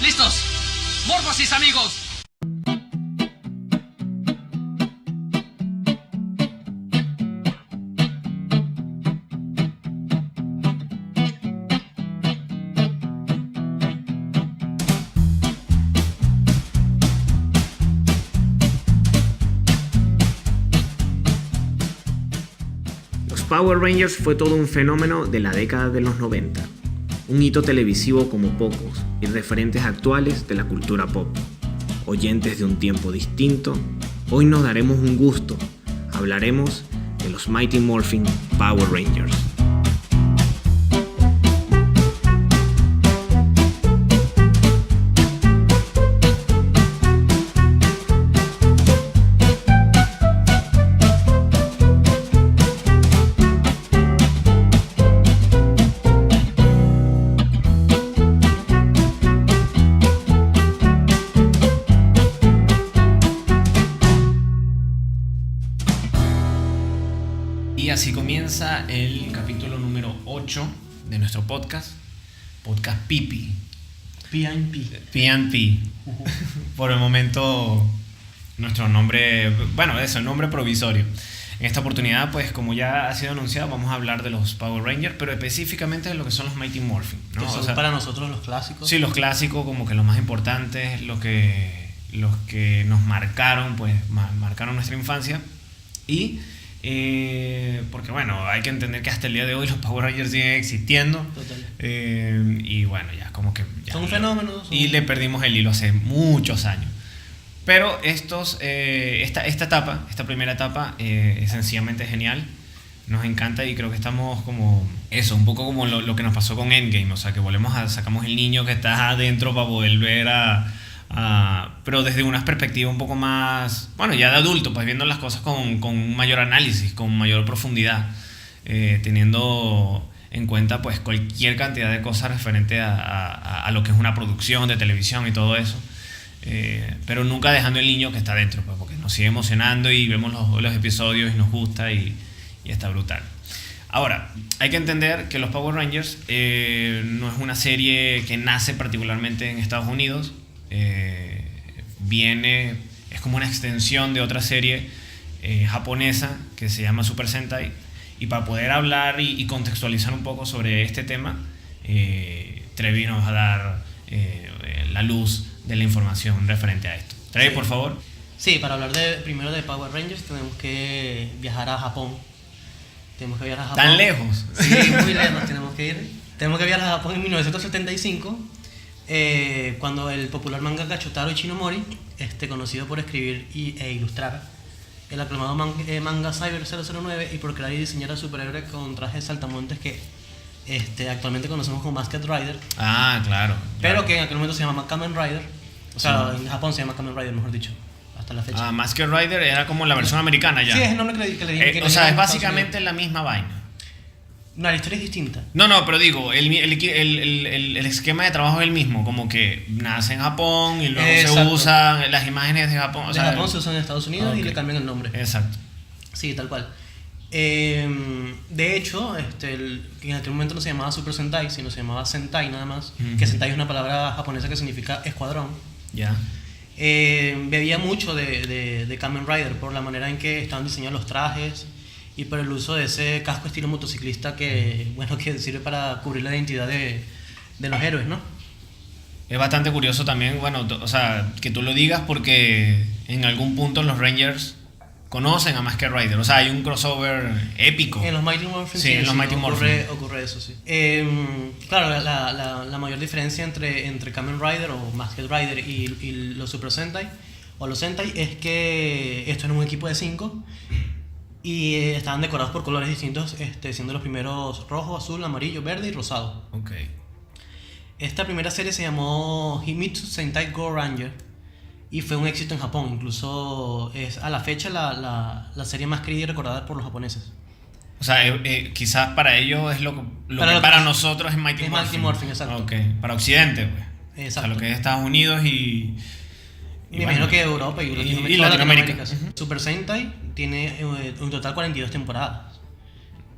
¿Listos? ¡Morfosis, amigos! Power Rangers fue todo un fenómeno de la década de los 90, un hito televisivo como pocos y referentes actuales de la cultura pop. Oyentes de un tiempo distinto, hoy nos daremos un gusto, hablaremos de los Mighty Morphin Power Rangers. Y así comienza el capítulo número 8 de nuestro podcast Pipi. PNP. Por el momento, nuestro nombre, el nombre provisorio. En esta oportunidad, pues como ya ha sido anunciado, vamos a hablar de los Power Rangers, pero específicamente de lo que son los Mighty Morphin, ¿no? Que son para nosotros los clásicos. Sí, los clásicos, como que los más importantes, los que nos marcaron, pues marcaron nuestra infancia. Y porque hay que entender que hasta el día de hoy los Power Rangers siguen existiendo. Total. Y bueno, ya como que ya son un fenómeno. Y le perdimos el hilo hace muchos años. Pero esta primera etapa es sencillamente genial. Nos encanta y creo que estamos como eso, un poco como lo que nos pasó con Endgame. O sea, que sacamos el niño que está adentro para poder ver pero desde una perspectiva un poco más, ya de adulto, pues viendo las cosas con un mayor análisis, con mayor profundidad, teniendo en cuenta pues cualquier cantidad de cosas referente a lo que es una producción de televisión y todo eso, pero nunca dejando el niño que está dentro, pues, porque nos sigue emocionando y vemos los episodios y nos gusta y está brutal. Ahora, hay que entender que los Power Rangers no es una serie que nace particularmente en Estados Unidos. Es como una extensión de otra serie japonesa que se llama Super Sentai, y para poder hablar y contextualizar un poco sobre este tema, Trevi nos va a dar la luz de la información referente a esto. Trevi, por favor. Sí, para hablar primero de Power Rangers tenemos que viajar a Japón. ¿Tan lejos? Sí, muy lejos tenemos que ir. Tenemos que viajar a Japón en 1975. Cuando el popular mangaka Shotaro Ishinomori, conocido por escribir e ilustrar el aclamado manga Cyber 009 y por crear y diseñar a superhéroes con trajes saltamontes que actualmente conocemos como Masked Rider. Ah, claro. Pero que en aquel momento se llama Kamen Rider. O sea, en Japón se llama Kamen Rider, mejor dicho, hasta la fecha. Masked Rider era como la versión americana ya. Sí, es el nombre que le dije. O sea, es básicamente la misma vaina. No, la historia es distinta. No, pero digo, el esquema de trabajo es el mismo, como que nace en Japón y luego se usan las imágenes de Japón. Japón se usan en Estados Unidos y le cambian el nombre. Exacto. Sí, tal cual. De hecho, en aquel momento no se llamaba Super Sentai, sino se llamaba Sentai nada más, que Sentai es una palabra japonesa que significa escuadrón. Ya. Bebía mucho de Kamen Rider por la manera en que estaban diseñados los trajes y por el uso de ese casco estilo motociclista que sirve para cubrir la identidad de los héroes, ¿no? Es bastante curioso también, que tú lo digas, porque en algún punto los Rangers conocen a Masked Rider. O sea, hay un crossover épico. En los Mighty Morphin. Sí, en los Mighty Morphin. Ocurre eso, sí. Claro, la mayor diferencia entre Kamen Rider o Masked Rider y los Super Sentai o los Sentai es que esto era un equipo de 5 y estaban decorados por colores distintos, siendo los primeros rojo, azul, amarillo, verde y rosado. Ok. Esta primera serie se llamó Himitsu Sentai Go Ranger y fue un éxito en Japón. Incluso es a la fecha la serie más querida y recordada por los japoneses. O sea, quizás para ellos es lo que para nosotros es Mighty Morphin. Mighty Morphin, exacto. Okay. Para Occidente, pues. Exacto. O sea, lo que es Estados Unidos y me imagino que Europa y Latinoamérica. Super Sentai tiene en total 42 temporadas.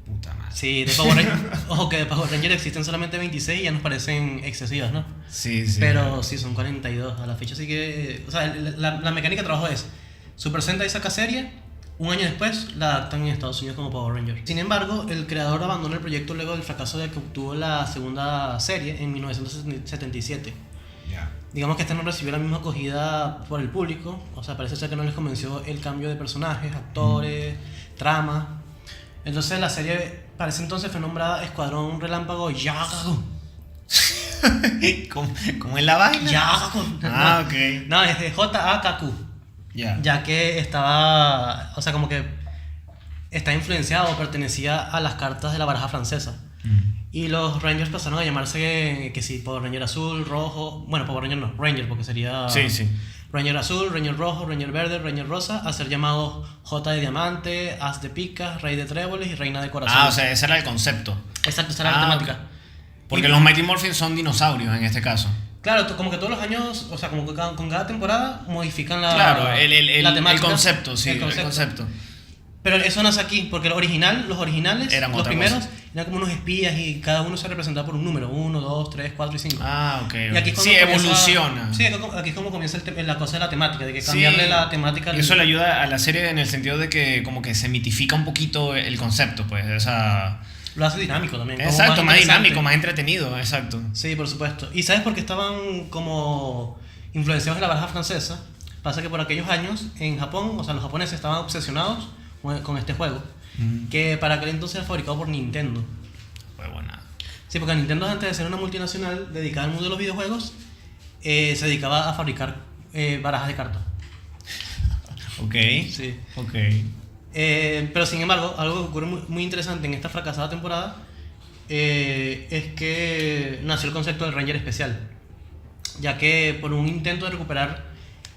Puta madre. Sí, de Power Rangers. Ojo que de Power Rangers existen solamente 26 y ya nos parecen excesivas, ¿no? Sí, sí. Pero sí, son 42 a la fecha, así que... O sea, la mecánica de trabajo es... Super Sentai saca serie, un año después la adaptan en Estados Unidos como Power Rangers. Sin embargo, el creador abandona el proyecto luego del fracaso de que obtuvo la segunda serie en 1977. Ya. Digamos que esta no recibió la misma acogida por el público, o sea, parece ser que no les convenció el cambio de personajes, actores, trama. Entonces la serie para ese entonces fue nombrada Escuadrón Relámpago Yagaku. ¿Cómo es la vaina? Yagaku. Ah, ok. No, es de J-A-K-Q. Ya. Ya que estaba, o sea, como que está influenciado o pertenecía a las cartas de la baraja francesa. Y los Rangers pasaron a llamarse, que sí, Power Ranger azul, rojo, bueno, Power Ranger no, Ranger, porque sería Sí, sí. Ranger azul, Ranger rojo, Ranger verde, Ranger rosa, a ser llamados J de diamante, As de picas, Rey de tréboles y Reina de corazones. Ah, o sea, ese era el concepto. Exacto, esa era la temática. Ok. Porque los Mighty Morphin son dinosaurios en este caso. Claro, como que todos los años, o sea, como que con cada temporada modifican la Claro, la el temática, concepto, sí, el concepto. el concepto. Pero eso nace aquí, porque los originales, Eran los otra primeros, cosa. eran como unos espías y cada uno se representaba por un número, 1, 2, 3, 4 y 5. Ah, ok. Y aquí es Sí, cuando comienza- evoluciona. Sí, aquí es como comienza la cosa de la temática, de que cambiarle Sí, la temática. y eso le ayuda a la serie en el sentido de que como que se mitifica un poquito el concepto, pues, esa... Lo hace dinámico también. como Exacto, más interesante. dinámico, más entretenido, exacto. Sí, por supuesto. ¿Y sabes por qué estaban como influenciados de la baraja francesa? Pasa que por aquellos años en Japón, o sea, los japoneses estaban obsesionados con este juego, que para aquel entonces era fabricado por Nintendo. Pues bueno, nada. Sí, porque Nintendo, antes de ser una multinacional dedicada al mundo de los videojuegos, se dedicaba a fabricar barajas de cartas. Ok. Sí. Ok. Pero sin embargo, algo que ocurre muy interesante en esta fracasada temporada es que nació el concepto del Ranger especial, ya que por un intento de recuperar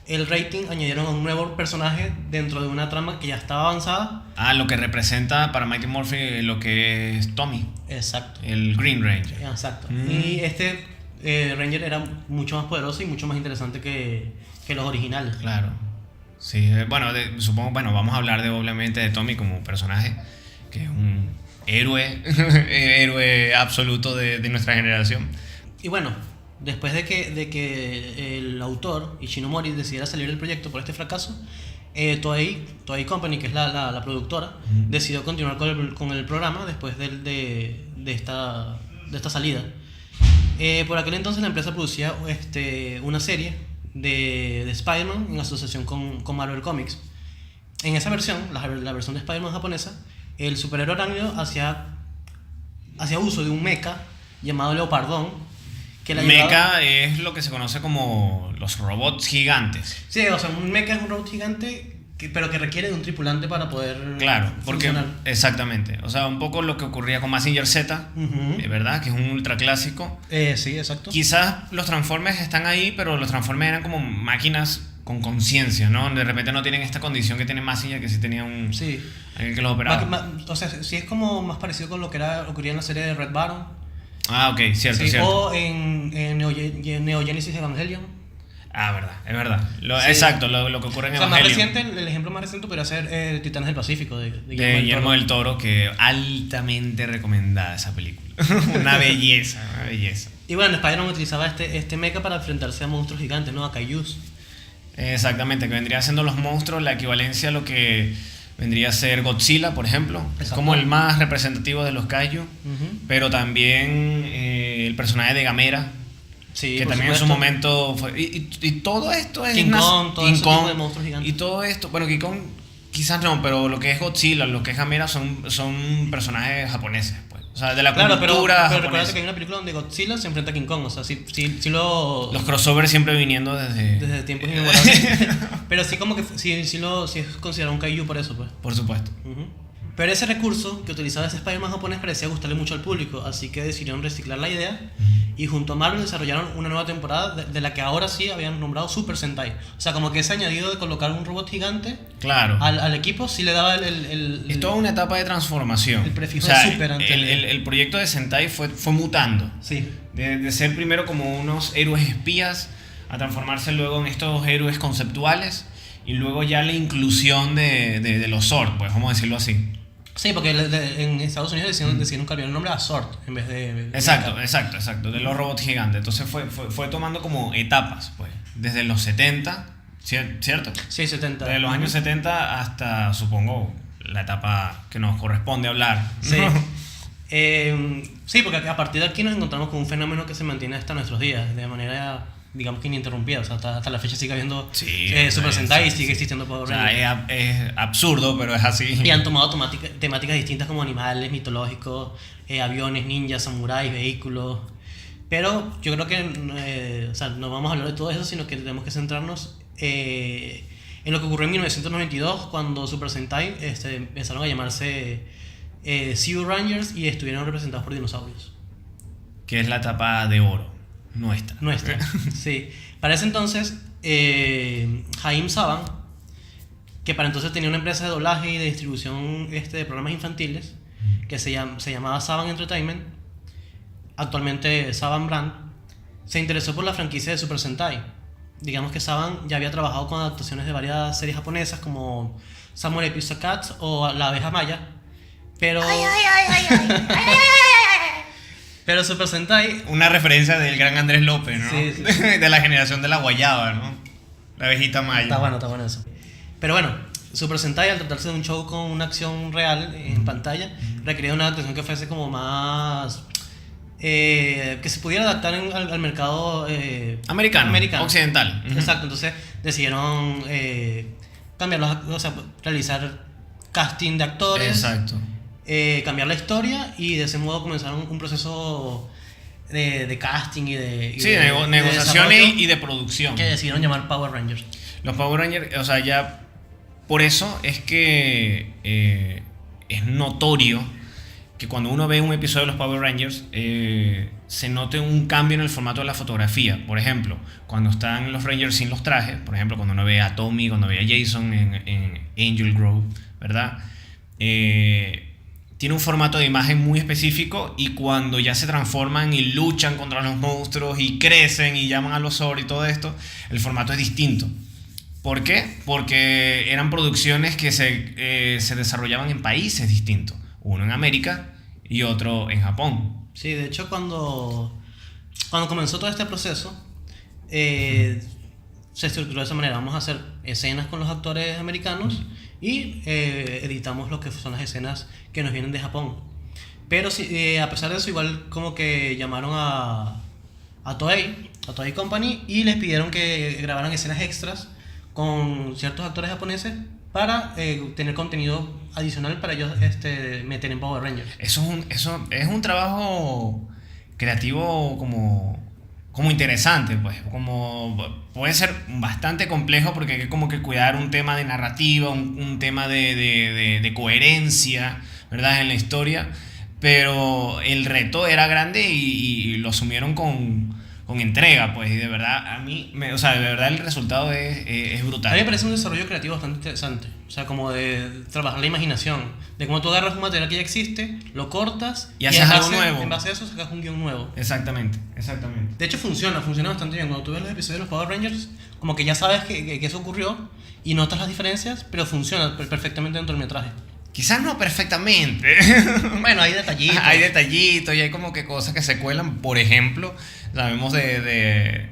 el rating añadieron a un nuevo personaje dentro de una trama que ya estaba avanzada. Ah, lo que representa para Mighty Morphin lo que es Tommy, Exacto. el Green Ranger. Exacto. Y este Ranger era mucho más poderoso y mucho más interesante que los originales. Claro. Sí, bueno, supongo, bueno, vamos a hablar obviamente de Tommy como personaje, que es un héroe, héroe absoluto de nuestra generación. Y bueno, después de que el autor, Ishinomori, decidiera salir del proyecto por este fracaso, Toei Company, que es la productora, decidió continuar con el programa después de esta salida. Por aquel entonces la empresa producía una serie de Spider-Man en asociación con Marvel Comics. En esa versión, la versión de Spider-Man japonesa, el superhéroe arácnido hacía uso de un mecha llamado Leopardón, que la llevaba... Mecha es lo que se conoce como los robots gigantes. Sí, o sea, un mecha es un robot gigante, pero que requiere de un tripulante para poder Claro, porque funcionar. exactamente. O sea, un poco lo que ocurría con Mazinger Z, Ujú. ¿verdad? Que es un ultra clásico. Sí, exacto. Quizás los Transformers están ahí, pero los Transformers eran como máquinas con conciencia, ¿no? De repente no tienen esta condición que tiene Mazinger, que sí tenía un... Sí. alguien que los operaba. O sea, sí es como más parecido con lo que ocurría en la serie de Red Baron. Ah, ok, cierto, Sí, cierto. o en Neo Genesis Evangelion. Ah, verdad, es verdad. Sí. Exacto, lo que ocurre en O sea, más Evangelion. reciente, el ejemplo más reciente podría ser Titanes del Pacífico de De Guillermo del Toro, que altamente recomendada esa película. Una belleza, una belleza. Y bueno, Spider-Man utilizaba este mecha para enfrentarse a monstruos gigantes, ¿no? A kaijus. Exactamente, que vendría siendo los monstruos la equivalencia a lo que vendría a ser Godzilla, por ejemplo. Es Exacto. como el más representativo de los kaiju. Ujú. Pero también el personaje de Gamera, Sí, que por también en su supuesto. momento fue... Y todo esto es... King Kong, todo ese tipo de monstruos gigantes. Y todo esto... Bueno, King Kong quizás no, pero lo que es Godzilla, lo que es Gamera son personajes japoneses, pues. O sea, de la Claro, pero cultura recuerda japonesa. que hay una película donde Godzilla se enfrenta a King Kong. O sea, sí los crossovers siempre viniendo desde tiempos inmemorables. Pero sí como que sí es considerado un kaiju por eso, pues. Por supuesto. Ujú. Pero ese recurso que utilizaba ese Spider-Man japonés parecía gustarle mucho al público, así que decidieron reciclar la idea y junto a Marvel desarrollaron una nueva temporada de la que ahora sí habían nombrado Super Sentai. O sea, como que ese añadido de colocar un robot gigante Claro. al equipo sí le daba el Es toda una etapa de transformación. el prefijo o sea, de super ante el proyecto de Sentai fue mutando. Sí. De ser primero como unos héroes espías a transformarse luego en estos héroes conceptuales y luego ya la inclusión de los Zord, pues vamos a decirlo así. Sí, porque en Estados Unidos decidieron cambiar el nombre a Sword en vez de... Exacto, de los robots gigantes. Entonces fue tomando como etapas, pues, desde los 70, ¿cierto? Sí, 70. Desde los años 70 hasta, supongo, la etapa que nos corresponde hablar. Sí. Sí, porque a partir de aquí nos encontramos con un fenómeno que se mantiene hasta nuestros días, de manera, digamos que ininterrumpida. O sea, hasta la fecha sigue habiendo Super Sentai y sigue existiendo Power Rangers. O sea, es absurdo, pero es así. Y han tomado temáticas distintas como animales mitológicos, aviones, ninjas, samuráis, vehículos. Pero yo creo que o sea, no vamos a hablar de todo eso, sino que tenemos que centrarnos en lo que ocurrió en 1992, cuando Super Sentai empezaron a llamarse Zeo Rangers y estuvieron representados por dinosaurios. Que es la etapa de oro nuestra. Sí. Para ese entonces, Haim Saban, que para entonces tenía una empresa de doblaje y de distribución de programas infantiles, que se llamaba Saban Entertainment, actualmente Saban Brand, se interesó por la franquicia de Super Sentai. Digamos que Saban ya había trabajado con adaptaciones de varias series japonesas como Samurai Pizza Cats o La Abeja Maya, pero... Pero Super Sentai... Una referencia del gran Andrés López, ¿no? Sí. De la generación de la guayaba, ¿no? La abejita maya. Está bueno eso. Pero bueno, Super Sentai, al tratarse de un show con una acción real en pantalla, requería una adaptación que fuese como más... que se pudiera adaptar al mercado... Americano, occidental. Exacto, entonces decidieron cambiarlos, o sea, realizar casting de actores. Exacto. Cambiar la historia y de ese modo comenzaron un proceso de casting y de negociaciones y de producción que decidieron llamar Power Rangers. Los Power Rangers, o sea, ya por eso es que es notorio que cuando uno ve un episodio de los Power Rangers se note un cambio en el formato de la fotografía. Por ejemplo, cuando están los Rangers sin los trajes, por ejemplo, cuando uno ve a Tommy, cuando ve a Jason en Angel Grove, ¿verdad? Tiene un formato de imagen muy específico, y cuando ya se transforman y luchan contra los monstruos y crecen y llaman a los Zord y todo esto, el formato es distinto. ¿Por qué? Porque eran producciones que se desarrollaban en países distintos, uno en América y otro en Japón. Sí, de hecho cuando comenzó todo este proceso se estructuró de esa manera: vamos a hacer escenas con los actores americanos y editamos lo que son las escenas que nos vienen de Japón. Pero a pesar de eso, igual como que llamaron a Toei Company y les pidieron que grabaran escenas extras con ciertos actores japoneses para tener contenido adicional para ellos meter en Power Rangers. Eso es un trabajo creativo como interesante, pues, como puede ser bastante complejo porque hay que como que cuidar un tema de narrativa, un tema de coherencia, ¿verdad?, en la historia, pero el reto era grande y lo asumieron con entrega, pues, y de verdad a mí, o sea, de verdad el resultado es brutal. A mí me parece un desarrollo creativo bastante interesante, o sea, como de trabajar la imaginación, de cómo tú agarras un material que ya existe, lo cortas y haces algo nuevo. En base a eso sacas un guión nuevo. Exactamente. De hecho funciona bastante bien. Cuando tú ves los episodios de los Power Rangers, como que ya sabes que eso ocurrió y notas las diferencias, pero funciona perfectamente dentro del metraje. Quizás no perfectamente. Bueno, hay detallitos. Hay detallitos y hay como que cosas que se cuelan. Por ejemplo, sabemos de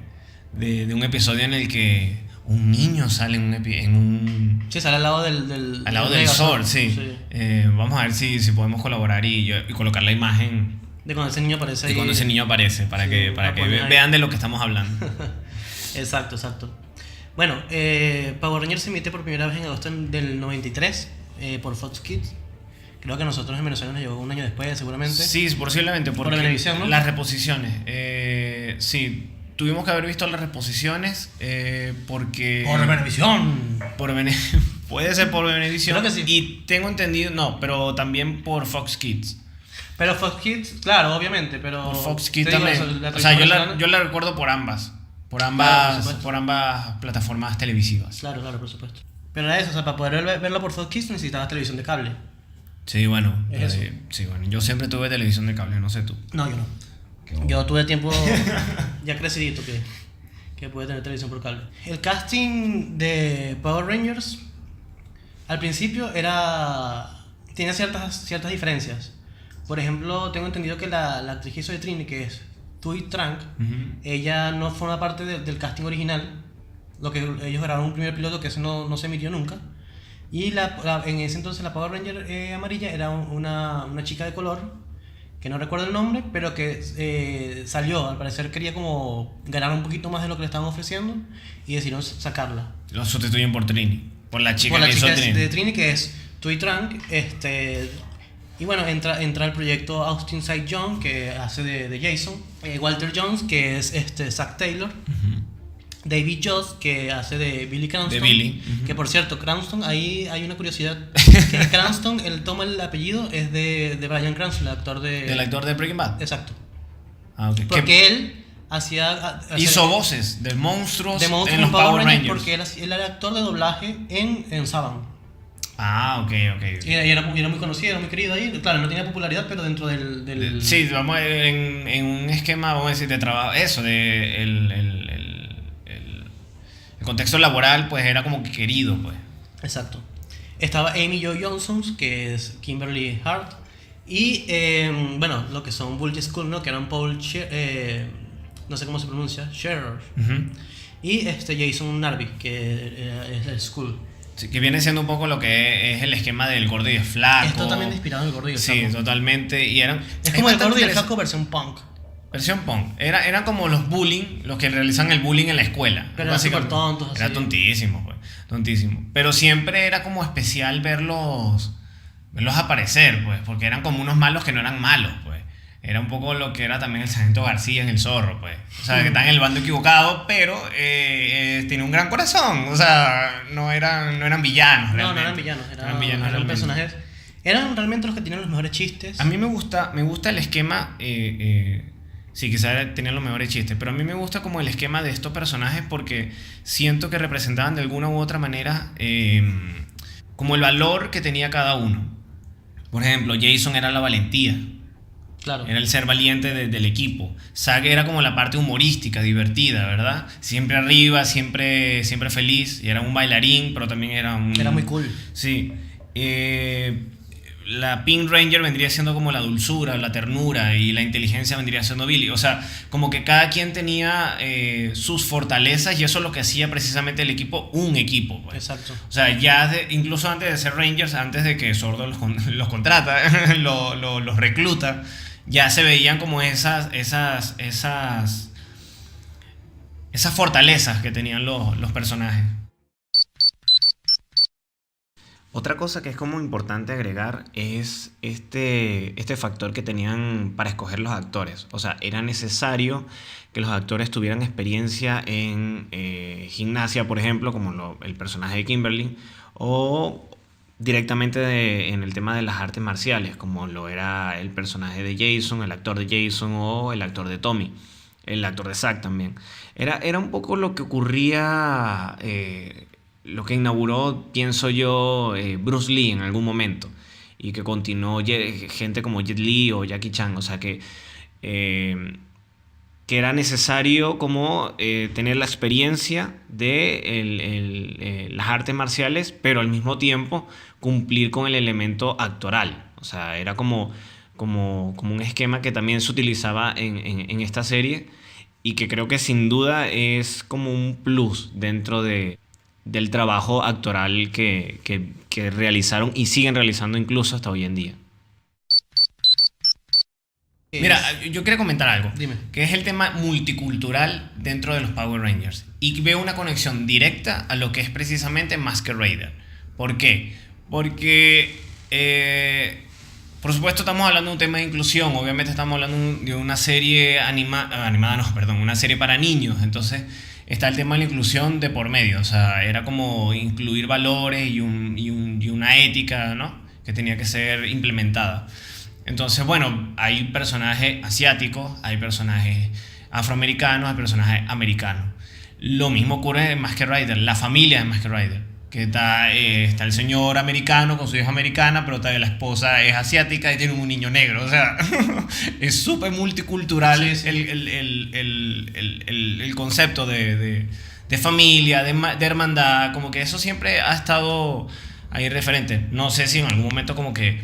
un episodio en el que un niño sale en un... Sí, sale al lado del al lado del Zord, sí. Vamos a ver si podemos colaborar y colocar la imagen de cuando ese niño aparece ahí. De cuando ese niño aparece, para que vean de lo que estamos hablando. Exacto. Bueno, Power Rangers se emite por primera vez en agosto del 93 por Fox Kids. Creo que a nosotros en Venezuela nos llegó un año después, seguramente. Sí, posiblemente. Por Venevisión, ¿no? Las reposiciones. Sí, tuvimos que haber visto las reposiciones porque... ¡Por Venevisión! Puede ser por Venevisión. Creo que sí. Y tengo entendido, no, pero también por Fox Kids. Pero Fox Kids, claro, obviamente, pero... Por Fox Kids también. O sea, yo la recuerdo por ambas. Por ambas plataformas televisivas. Claro, por supuesto. Pero era eso, o sea, para poder verlo por Fox Kids necesitabas televisión de cable. Sí, bueno. Sí, bueno. Yo siempre tuve televisión de cable, no sé tú. No, yo no. Yo tuve tiempo ya crecidito que pude tener televisión por cable. El casting de Power Rangers al principio tiene ciertas diferencias. Por ejemplo, tengo entendido que la actriz que hizo de Trini, que es Thuy Trang, ella no forma parte del casting original. Lo que ellos grabaron un primer piloto que ese no se emitió nunca. Y en ese entonces la Power Ranger amarilla era una chica de color, que no recuerdo el nombre, pero que salió, al parecer quería como ganar un poquito más de lo que le estaban ofreciendo y decidieron sacarla. Lo sustituyen por Trini, por la chica, por la que chica hizo Trini. de Trini, que es Thuy Trang. Y bueno, entra el proyecto Austin St. John, que hace de Jason, Walter Jones, que es Zack Taylor, David Joss, que hace de Billy Cranston. De Billy. Que por cierto, Cranston, ahí hay una curiosidad. Que Cranston, él toma el apellido, es de Bryan Cranston, el actor de... ¿Del actor de Breaking Bad? Exacto. Ah, ok. Porque él hizo voces de monstruos, en los Power Power Rangers. Porque él era actor de doblaje en Saban. Ah, ok. Y era muy conocido, era muy querido ahí. Claro, no tenía popularidad, pero dentro del... Sí, vamos en un esquema, vamos a decir, de trabajo, eso, de el contexto laboral, pues era como que querido, pues. Exacto. Estaba Amy Jo Johnson, que es Kimberly Hart. Y, bueno, lo que son Bulge School, ¿no? Que eran Paul no sé cómo se pronuncia, Scherer. Y Jason Narby, que es el School. Sí, que viene siendo un poco lo que es el esquema del gordo y el flaco. Es totalmente inspirado en el gordo y el flaco. Sí, totalmente. Y es como el gordo y el flaco versión punk. Versión punk. Eran como los bullying, los que realizan el bullying en la escuela. Pero eran súper tontos. Era tontísimo, pues. Tontísimo. Pero siempre era como especial verlos aparecer, pues. Porque eran como unos malos que no eran malos, pues. Era un poco lo que era también el Sargento García en El Zorro, pues. O sea, que están en el bando equivocado, pero tiene un gran corazón. O sea, no eran villanos, realmente. No eran villanos. Eran personajes. Eran realmente los que tenían los mejores chistes. A mí me gusta el esquema. Sí, quizás tenían los mejores chistes, pero a mí me gusta como el esquema de estos personajes porque siento que representaban de alguna u otra manera como el valor que tenía cada uno. Por ejemplo, Jason era la valentía. Claro. Era el ser valiente del equipo. Zack era como la parte humorística, divertida, ¿verdad? Siempre arriba, siempre feliz. Y era un bailarín, pero también era muy cool. Sí. La Pink Ranger vendría siendo como la dulzura, la ternura, y la inteligencia vendría siendo Billy. O sea, como que cada quien tenía sus fortalezas, y eso es lo que hacía precisamente el equipo un equipo, pues. Exacto. O sea, incluso antes de ser Rangers, antes de que Sordo los contrata, los recluta, ya se veían como esas fortalezas que tenían los personajes. Otra cosa que es como importante agregar es este factor que tenían para escoger los actores. O sea, era necesario que los actores tuvieran experiencia en gimnasia, por ejemplo, como el personaje de Kimberly, o directamente en el tema de las artes marciales, como lo era el personaje de Jason, el actor de Jason, o el actor de Tommy, el actor de Zack también. Era un poco lo que ocurría... lo que inauguró, pienso yo, Bruce Lee en algún momento, y que continuó gente como Jet Li o Jackie Chan. O sea que era necesario como tener la experiencia de las artes marciales, pero al mismo tiempo cumplir con el elemento actoral. O sea, era como un esquema que también se utilizaba en esta serie, y que creo que sin duda es como un plus dentro del trabajo actoral que realizaron y siguen realizando incluso hasta hoy en día. Mira, yo quería comentar algo. Dime. Que es el tema multicultural dentro de los Power Rangers, y veo una conexión directa a lo que es precisamente Masked Rider. ¿Por qué? Porque por supuesto estamos hablando de un tema de inclusión. Obviamente estamos hablando de una serie una serie para niños. Entonces está el tema de la inclusión de por medio. O sea, era como incluir valores y una ética, ¿no?, que tenía que ser implementada. Entonces, bueno, hay personajes asiáticos, hay personajes afroamericanos, hay personajes americanos. Lo mismo ocurre en Masked Rider, la familia de Masked Rider, que está el señor americano con su hija americana, pero la esposa es asiática y tiene un niño negro. O sea, es súper multicultural. Sí. El concepto de familia, de hermandad, como que eso siempre ha estado ahí referente. No sé si en algún momento como que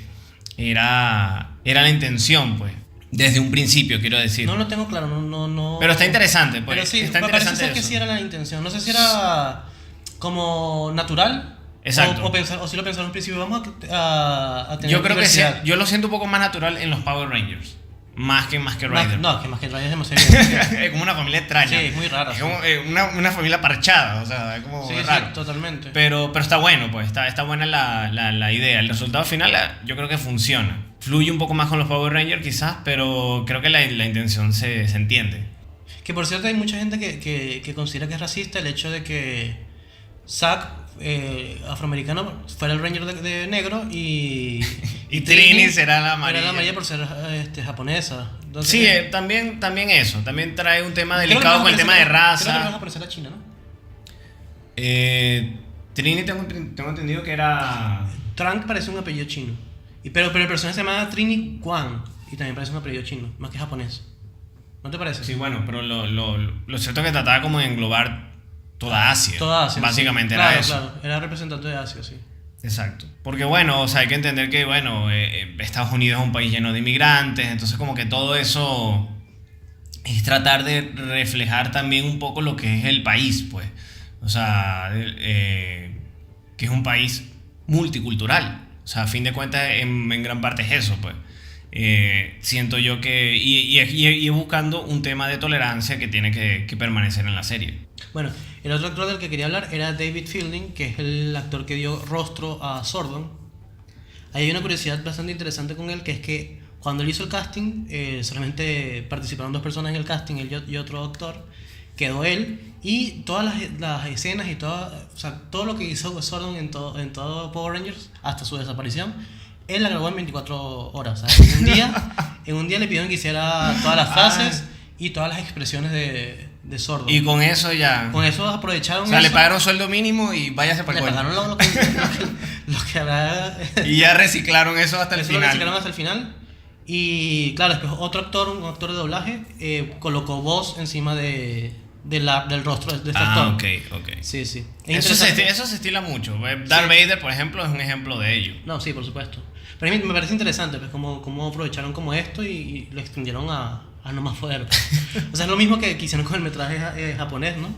era la intención, pues. Desde un principio, quiero decir. No lo tengo claro, no. Pero está interesante, pues. Pero sí, está me parece interesante ser que eso. sí era la intención. No sé si era como natural. Exacto. O si lo pensaron en un principio, vamos a tener Yo creo que sí, diversidad. yo lo siento un poco más natural en los Power Rangers. Más que Rider. No, que más que Rider es demasiado evidente. Es como una familia extraña. Sí, es muy raro. Es como una familia parchada, o sea, es como Sí, raro. sí, totalmente. Pero está bueno, pues, está buena la idea. El resultado final yo creo que funciona. Fluye un poco más con los Power Rangers quizás, pero creo que la intención se entiende. Que por cierto hay mucha gente que considera que es racista el hecho de que Zack, afroamericano, fuera el Ranger de negro y Trini será la amarilla. Era la amarilla por ser japonesa. Entonces, Sí, también eso. También trae un tema creo que delicado le con el tema de Creo que le van raza. a aparecer a China, ¿no? Trini tengo entendido que era... Trunks parece un apellido chino. Pero el personaje se llama Trini Kwan y también parece un apellido chino, más que japonés. ¿No te parece? Sí, bueno, pero lo cierto es que trataba como de englobar toda Asia. Toda Asia. Básicamente sí. era Claro, eso. Claro, era representante de Asia, sí. Exacto. Porque bueno, o sea, hay que entender que, bueno, Estados Unidos es un país lleno de inmigrantes, entonces como que todo eso es tratar de reflejar también un poco lo que es el país, pues. O sea, que es un país multicultural. O sea, a fin de cuentas, en gran parte es eso, pues. Siento yo que... Y buscando un tema de tolerancia que tiene que permanecer en la serie. Bueno, el otro actor del que quería hablar era David Fielding, que es el actor que dio rostro a Zordon. Hay una curiosidad bastante interesante con él, que es que cuando él hizo el casting, solamente participaron 2 personas en el casting, él y otro actor, quedó él, y todas las escenas y todo lo que hizo Zordon en todo Power Rangers, hasta su desaparición, él la grabó en 24 horas. O sea, en un día le pidieron que hiciera todas las frases y todas las expresiones de Zordon. Y con eso ya... Con eso aprovecharon. O sea, eso, le pagaron sueldo mínimo y váyase para le el coño. pagaron lo que habrá. Y ya reciclaron eso hasta el Eso lo final. reciclaron hasta el final. Y claro, después un actor de doblaje, colocó voz encima del rostro de este actor. Ok. Sí. Es Eso interesante. se estila mucho. Darth Vader, por ejemplo, es un ejemplo de ello. No, sí, por supuesto. Pero a mí me parece interesante, pues, cómo aprovecharon como esto y lo extendieron a no más poder. Pues. O sea, es lo mismo que hicieron con el metraje japonés, ¿no?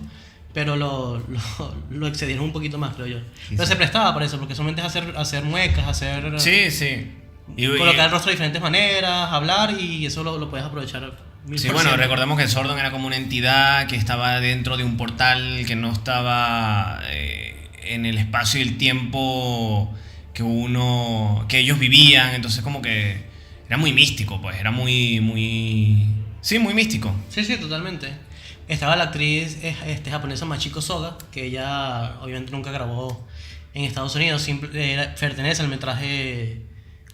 Pero lo excedieron un poquito más, creo yo. Pero se prestaba para eso, porque solamente es hacer muecas, Sí. colocar el rostro de diferentes maneras, hablar, y eso lo puedes aprovechar. Sí, bueno, recordemos que Zordon era como una entidad que estaba dentro de un portal, que no estaba en el espacio y el tiempo que ellos vivían, entonces como que era muy místico, pues, era muy místico. Sí, totalmente. Estaba la actriz japonesa Machiko Soga, que ella obviamente nunca grabó en Estados Unidos, pertenece al metraje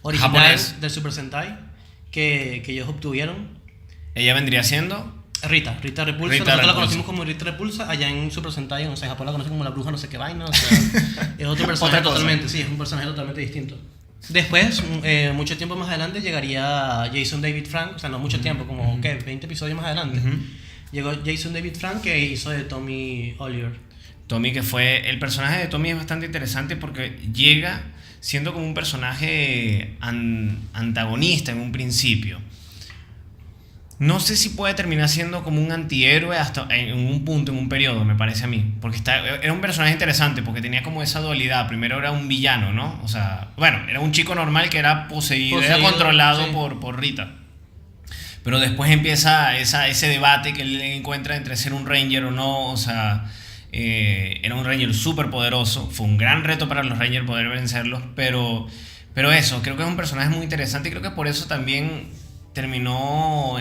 original Japonés. del Super Sentai que ellos obtuvieron. Ella vendría siendo... Rita Repulsa. Rita Nosotros la Repulsa. conocimos como Rita Repulsa, allá en Super Sentai, no sé, Japón la conoce como la bruja no sé qué vaina, o sea, es otro personaje Otra cosa. totalmente, sí, es un personaje totalmente distinto. Después, mucho tiempo más adelante, llegaría Jason David Frank, o sea, no mucho tiempo, como, ¿qué? 20 episodios más adelante. Llegó Jason David Frank, que hizo de Tommy Oliver. Tommy, que fue... El personaje de Tommy es bastante interesante porque llega siendo como un personaje antagonista en un principio. No sé si puede terminar siendo como un antihéroe hasta en un punto, en un periodo, me parece a mí. Porque era un personaje interesante porque tenía como esa dualidad. Primero era un villano, ¿no? O sea, bueno, era un chico normal que era poseído era controlado sí. por Rita. Pero después empieza ese debate que él encuentra entre ser un Ranger o no. O sea, era un Ranger súper poderoso. Fue un gran reto para los Rangers poder vencerlos. Pero eso, creo que es un personaje muy interesante y creo que por eso también terminó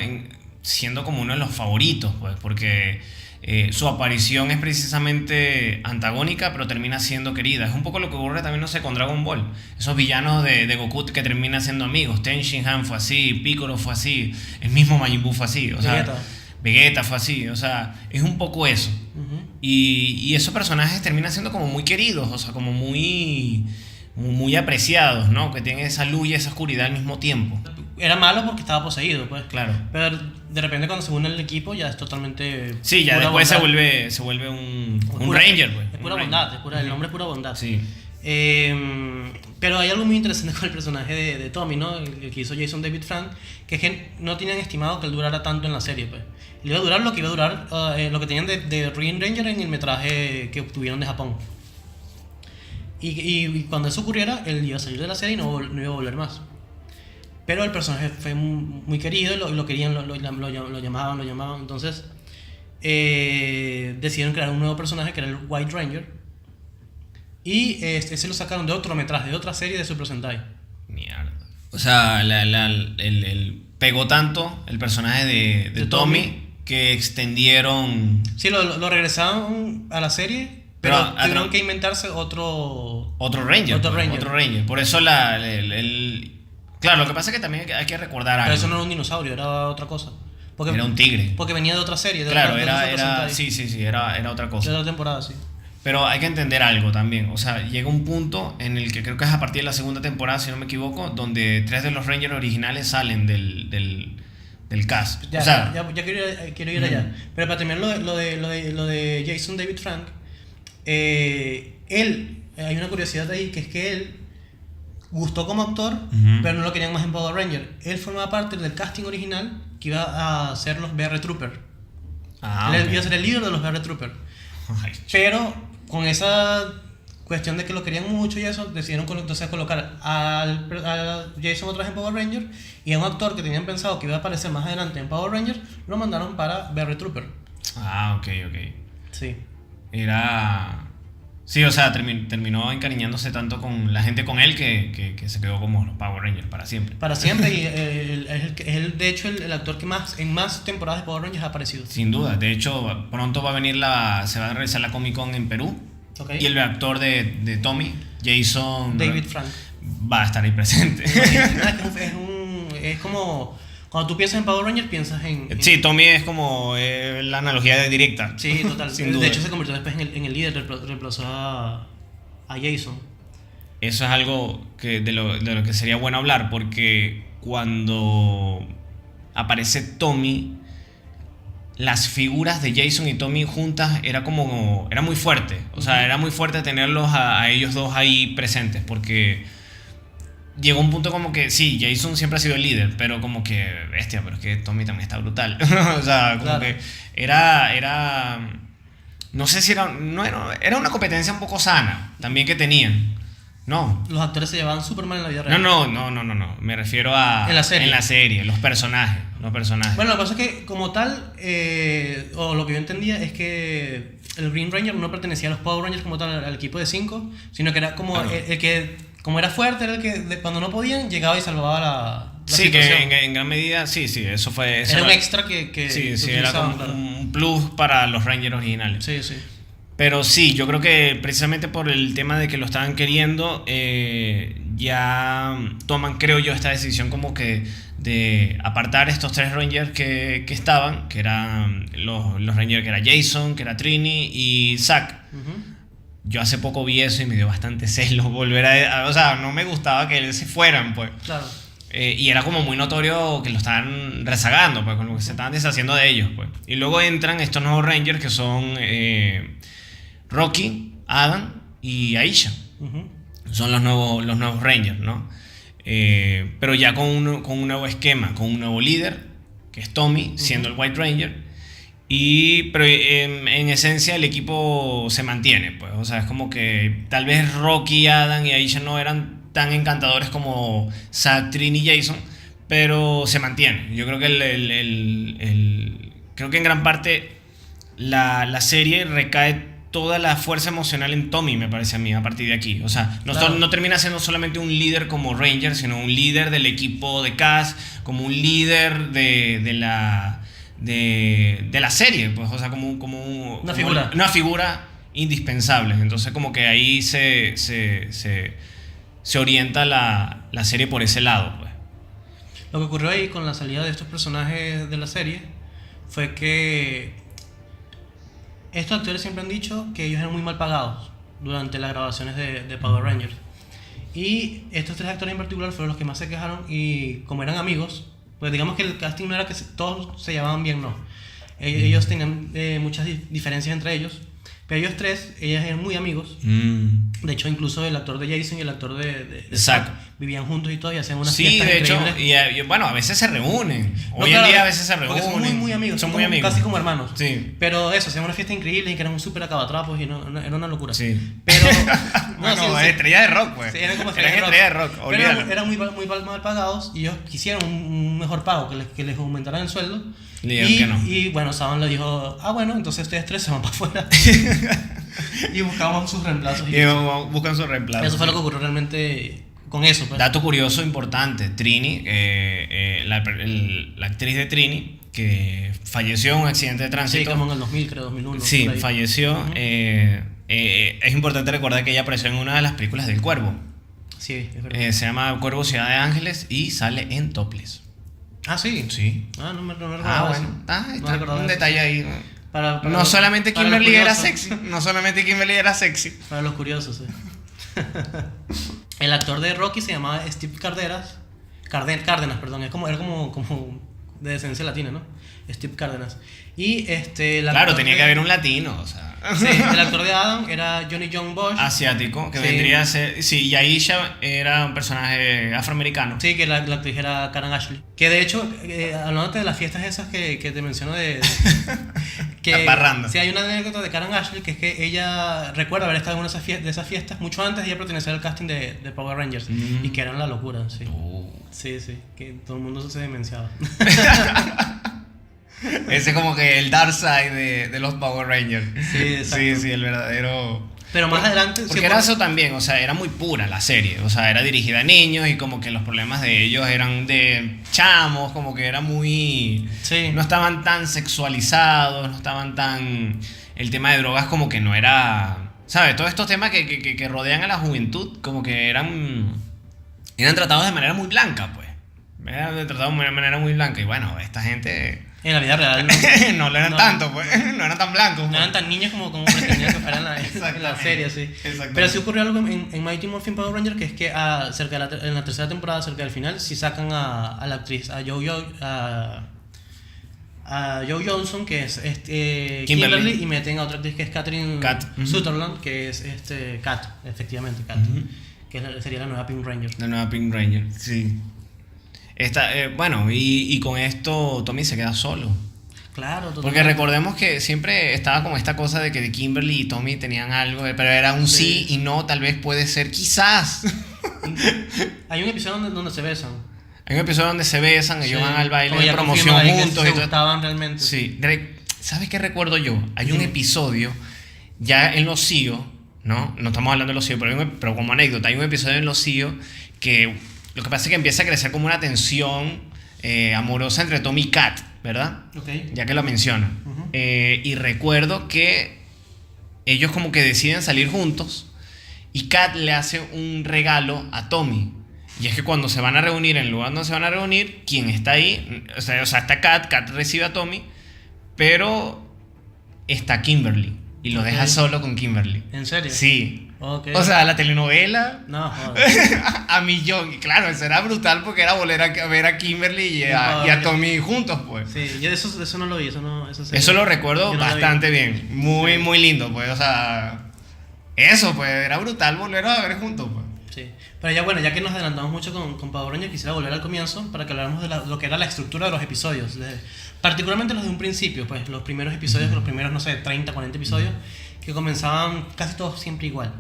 siendo como uno de los favoritos, pues, porque su aparición es precisamente antagónica, pero termina siendo querida. Es un poco lo que ocurre también, no sé, con Dragon Ball. Esos villanos de Goku que terminan siendo amigos. Ten Shinhan fue así, Piccolo fue así, el mismo Majin Buu fue así. O sea, Vegeta fue así. O sea, es un poco eso. Y esos personajes terminan siendo como muy queridos, o sea, como muy apreciados, ¿no? Que tienen esa luz y esa oscuridad al mismo tiempo. Era malo porque estaba poseído, pues. Claro. Pero de repente cuando se une el equipo ya es totalmente... Sí, ya después se vuelve un Ranger, pues. Es pura bondad, el nombre es pura bondad. Sí. Pero hay algo muy interesante con el personaje de Tommy, ¿no? El que hizo Jason David Frank, que es que no tenían estimado que él durara tanto en la serie, pues. Le iba a durar lo que iba a durar, lo que tenían de Green Ranger en el metraje que obtuvieron de Japón. Y cuando eso ocurriera, él iba a salir de la serie y no iba a volver más. Pero el personaje fue muy querido, lo querían, lo llamaban. Entonces, decidieron crear un nuevo personaje que era el White Ranger. Y ese lo sacaron de otro metraje, de otra serie de Super Sentai. Mierda. O sea, pegó tanto el personaje de Tommy que extendieron... Sí, lo regresaron a la serie, pero tuvieron que inventarse otro Ranger. Otro Ranger. Por eso claro, lo que pasa es que también hay que recordar algo. Pero eso no era un dinosaurio, era otra cosa. Era un tigre. Porque venía de otra serie. Claro, era otra cosa. De otra temporada, sí. Pero hay que entender algo también. O sea, llega un punto en el que creo que es a partir de la segunda temporada, si no me equivoco, donde 3 de los Rangers originales salen del cast. Ya, o sea, ya quiero ir allá. Pero para terminar lo de Jason David Frank, hay una curiosidad ahí, que es que él gustó como actor, pero no lo querían más en Power Ranger. Él formaba parte del casting original que iba a ser los BR Trooper. Él iba a ser el líder de los BR Trooper. Pero con esa cuestión de que lo querían mucho y eso, decidieron entonces colocar a Jason otra vez en Power Ranger, y a un actor que tenían pensado que iba a aparecer más adelante en Power Ranger lo mandaron para BR Trooper. Ok. Sí. Sí, o sea, terminó encariñándose tanto con la gente con él que se quedó como los Power Rangers para siempre. Para siempre, y es de hecho el actor que en más temporadas de Power Rangers ha aparecido. Sin duda, de hecho, pronto va a venir se va a realizar la Comic Con en Perú. Okay. Y el actor de Tommy, Jason David Frank, va a estar ahí presente. Es como... Cuando tú piensas en Power Rangers, piensas en... Sí, Tommy es como la analogía directa. Sí, total. Sin duda. De hecho, se convirtió después en el líder, reemplazó a Jason. Eso es algo de lo que sería bueno hablar, porque cuando aparece Tommy, las figuras de Jason y Tommy juntas era muy fuerte. O sea, era muy fuerte tenerlos a ellos dos ahí presentes, porque... Llegó un punto como que sí, Jason siempre ha sido el líder, pero como que bestia, pero es que Tommy también está brutal. O sea, como que era no sé si era una competencia un poco sana también que tenían. No. Los actores se llevaban súper mal en la vida real. No. Me refiero a en la serie, los personajes. Bueno, lo que pasa es que como tal, o lo que yo entendía es que el Green Ranger no pertenecía a los Power Rangers como tal, al equipo de 5, sino que era como el que... Como era fuerte, era el que cuando no podían llegaba y salvaba la sí, situación. Que en gran medida, sí, eso fue... Era un extra que sí, era como un plus para los Rangers originales. Sí. Pero sí, yo creo que precisamente por el tema de que lo estaban queriendo, ya toman, creo yo, esta decisión como que de apartar estos 3 Rangers que estaban, que eran los Rangers, que era Jason, que era Trini y Zack. Yo hace poco vi eso y me dio bastante celo volver o sea, no me gustaba que se fueran, pues. Claro. Y era como muy notorio que lo estaban rezagando, pues, con lo que se estaban deshaciendo de ellos, pues. Y luego entran estos nuevos Rangers que son Rocky, Adam y Aisha. Son los nuevos Rangers, ¿no? Pero ya con un nuevo esquema, con un nuevo líder, que es Tommy, siendo el White Ranger. Pero en esencia el equipo se mantiene, pues. O sea, es como que tal vez Rocky, Adam y Aisha no eran tan encantadores como Zack, Trini y Jason, pero se mantiene. Yo creo que creo que en gran parte la serie recae toda la fuerza emocional en Tommy, me parece a mí, a partir de aquí. O sea, no termina siendo solamente un líder como Ranger, sino un líder del equipo de cast, como un líder de la serie, pues, o sea, como una figura indispensable. Entonces como que ahí se orienta la serie por ese lado, pues. Lo que ocurrió ahí con la salida de estos personajes de la serie fue que estos actores siempre han dicho que ellos eran muy mal pagados durante las grabaciones de Power Rangers, y estos 3 actores en particular fueron los que más se quejaron, y como eran amigos, pues digamos que el casting no era que todos se llevaban bien, no. Ellos tenían muchas diferencias entre ellos, Pero ellos tres, ellas eran muy amigos. De hecho, incluso el actor de Jason y el actor de Zack vivían juntos y todo y hacían unas Sí, fiestas de hecho, increíbles. y bueno, a veces se reúnen. No, Hoy claro, en día a veces se porque reúnen. son muy amigos. Son como- muy amigos. Casi como hermanos. Sí. Pero eso, hacían unas fiestas increíbles y que eran un súper acabatrapos y era una locura. Sí. Pero... Bueno, estrella de rock, pues. Sí, eran como estrella de rock. Pero Olvídalo. eran muy mal pagados y ellos quisieron un mejor pago, que les aumentaran el sueldo. Le dijeron que no. Y bueno, Saban le dijo, bueno, entonces ustedes tres se van para afuera. Y buscamos sus reemplazos. Y buscan su reemplazo. Eso fue lo que ocurrió realmente con eso. Pues. Dato curioso importante, Trini, la actriz de Trini, que falleció en un accidente de Sí, tránsito. como en el 2000, creo, 2001. Sí, por ahí. falleció. Es importante recordar que ella apareció en una de las películas del Cuervo. Sí, es verdad. Se llama Cuervo Ciudad de Ángeles y sale en Topless. Sí. Sí. No me recordaba eso. Bueno. No Está recordaba un eso. detalle ahí. Para No los- solamente para los Kimberly era curiosos. sexy. No solamente Kimberly era sexy. Para los curiosos, sí. El actor de Rocky se llamaba Steve Cárdenas, perdón. Era como de descendencia latina, ¿no? Steve Cárdenas. Y el Claro, actor tenía de- que haber un latino, o sea. Sí, el actor de Adam era Johnny John Bosch. Asiático, que Sí. vendría a ser. Sí, y Aisha era un personaje afroamericano. Sí, que la actriz era Karen Ashley. Que de hecho, hablándote de las fiestas esas que te menciono La parranda. Sí, hay una anécdota de Karen Ashley que es que ella recuerda haber estado en una de esas fiestas mucho antes de ella pertenecer al casting de Power Rangers. Y que eran la locura, sí. Sí, que todo el mundo se demenciaba. Ese es como que el dark side de los Power Rangers. Sí, exacto. Sí, el verdadero. Pero más adelante... Porque sí, era eso también, o sea, era muy pura la serie. O sea, era dirigida a niños y como que los problemas de ellos eran de chamos, como que era muy. Sí. No estaban tan sexualizados, no estaban tan. El tema de drogas, como que no era. ¿Sabes? Todos estos temas que rodean a la juventud, como que eran tratados de manera muy blanca, pues. Eran tratados de manera muy blanca. Y bueno, esta gente. En la vida real no lo eran No. tanto, pues. No eran tan blancos. no pues. eran tan niños como pretendían que fueran en la Exactamente. serie, sí. Exactamente. Pero sí ocurrió algo en Mighty Morphin Power Ranger, que es que en la tercera temporada, cerca del final, sí sacan a la actriz, a Joe Johnson, que es Kimberly, y meten a otra actriz que es Catherine Kat. Sutherland, que es Kat, efectivamente, Kat, que sería la nueva Pink Ranger. La nueva Pink Ranger, sí. Bueno, y con esto Tommy se queda solo. Claro, Porque totalmente. recordemos que siempre estaba como esta cosa de que Kimberly y Tommy tenían algo, pero era un sí y no, tal vez puede ser, quizás. Hay un episodio donde se besan. Hay un episodio donde se besan, ellos Sí. van al baile Como de ya promoción confirma ahí que juntos. se y todo. gustaban realmente. Sí, ¿sabes qué recuerdo yo? Hay un episodio, ya en Los CIO, ¿no? No estamos hablando de Los CIO, pero como anécdota, hay un episodio en Los CIO que lo que pasa es que empieza a crecer como una tensión amorosa entre Tommy y Kat, ¿verdad? Ok. Ya que lo mencionan. Ujú. Y recuerdo que ellos como que deciden salir juntos y Kat le hace un regalo a Tommy. Y es que cuando se van a reunir, en el lugar donde se van a reunir, quien está ahí, o sea está Kat recibe a Tommy, pero está Kimberly y lo Ok. deja solo con Kimberly. ¿En serio? Sí. Ok. O sea, la telenovela No, joder. a millón. Y claro, eso era brutal porque era volver a ver a Kimberly y a Tommy juntos, pues. Sí, yo eso no lo vi, Eso lo recuerdo yo no la vi. bastante bien. Muy, muy lindo, pues. O sea, eso, pues, era brutal volver a ver juntos, pues. Sí. Pero ya bueno, ya que nos adelantamos mucho con Power Rangers, quisiera volver al comienzo para que habláramos de lo que era la estructura de los episodios. Particularmente los de un principio, pues los primeros episodios, los primeros, no sé, 30, 40 episodios, que comenzaban casi todos siempre igual.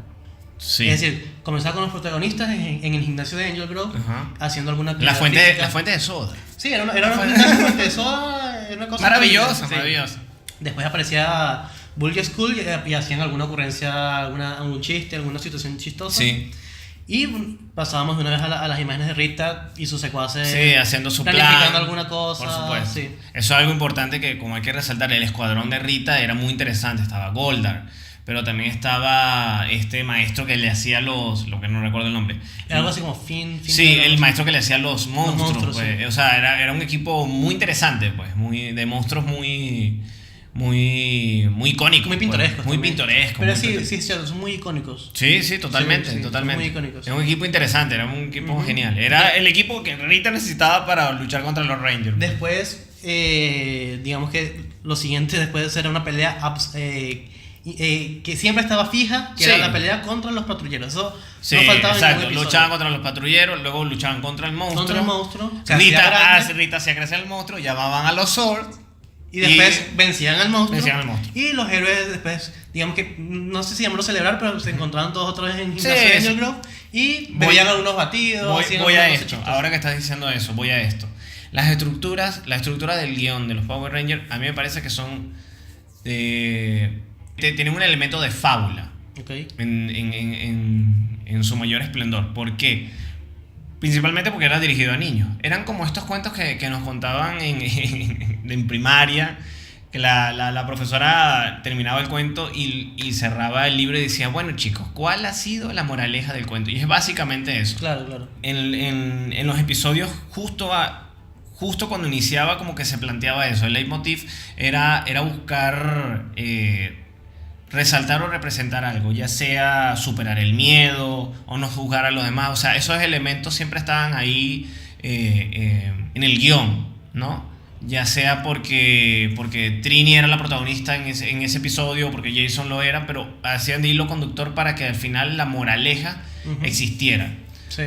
Sí. Es decir, comenzaba con los protagonistas en el gimnasio de Angel Grove, Ajá. haciendo alguna La actividad fuente física. de soda. Sí, era una fuente de soda, era una cosa Maravillosa, increíble, sí. maravillosa. Después aparecía Bully School y hacían alguna ocurrencia, algún chiste, alguna situación chistosa. Sí. Y pasábamos de una vez a las imágenes de Rita y sus secuaces. Sí, haciendo su plan. Planificando alguna cosa. Por supuesto. Sí. Eso es algo importante que, como hay que resaltar, el escuadrón de Rita era muy interesante. Estaba Goldar, pero también estaba este maestro que le hacía lo que no recuerdo el nombre. Era algo así como Finn Sí, Taylor. el maestro que le hacía los monstruos. monstruos, pues. sí. O sea, era un equipo muy interesante, pues. De monstruos muy icónicos. Muy pintorescos. Pues. Muy también. pintorescos. Pero muy sí, pintorescos. sí, es cierto, son muy icónicos. Sí, totalmente, Sí, sí, totalmente. son muy icónicos. Era un equipo interesante, era un equipo genial. Era el equipo que Rita necesitaba para luchar contra los Rangers. Después, digamos que lo siguiente después era una pelea que siempre estaba fija, que Sí. era la pelea contra los patrulleros. Eso Sí, no faltaba en exacto. ningún episodio. Luchaban contra los patrulleros, luego luchaban contra el monstruo. Contra el monstruo. Se hacía grande. Rita hacía crecer el monstruo, llamaban a los Swords. Y después vencían al monstruo. Vencían al monstruo. Y los héroes después, digamos que, no sé si llamarlo celebrar, pero se encontraban todos otra vez en Gimnasio Sí, Angel Grove y bebían algunos batidos. hacían Voy a algunas esto. cositas. Ahora que estás diciendo eso, voy a esto. La estructura del guión de los Power Rangers, a mí me parece que son. Tienen un elemento de fábula. Ok. En su mayor esplendor. ¿Por qué? Principalmente porque era dirigido a niños. Eran como estos cuentos que nos contaban en primaria, que la profesora terminaba el cuento y cerraba el libro y decía, bueno chicos, ¿cuál ha sido la moraleja del cuento? Y es básicamente eso. Claro, claro. En los episodios justo cuando iniciaba como que se planteaba eso. El leitmotiv era buscar resaltar o representar algo, ya sea superar el miedo o no juzgar a los demás. O sea, esos elementos siempre estaban ahí en el guión, ¿no? Ya sea porque Trini era la protagonista en ese episodio, porque Jason lo era, pero hacían de hilo conductor para que al final la moraleja existiera. Sí.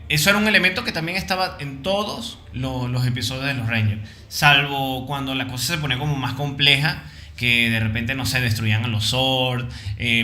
Eso era un elemento que también estaba en todos los episodios de los Rangers, salvo cuando la cosa se ponía como más compleja, que de repente, no sé, destruían a los Zord,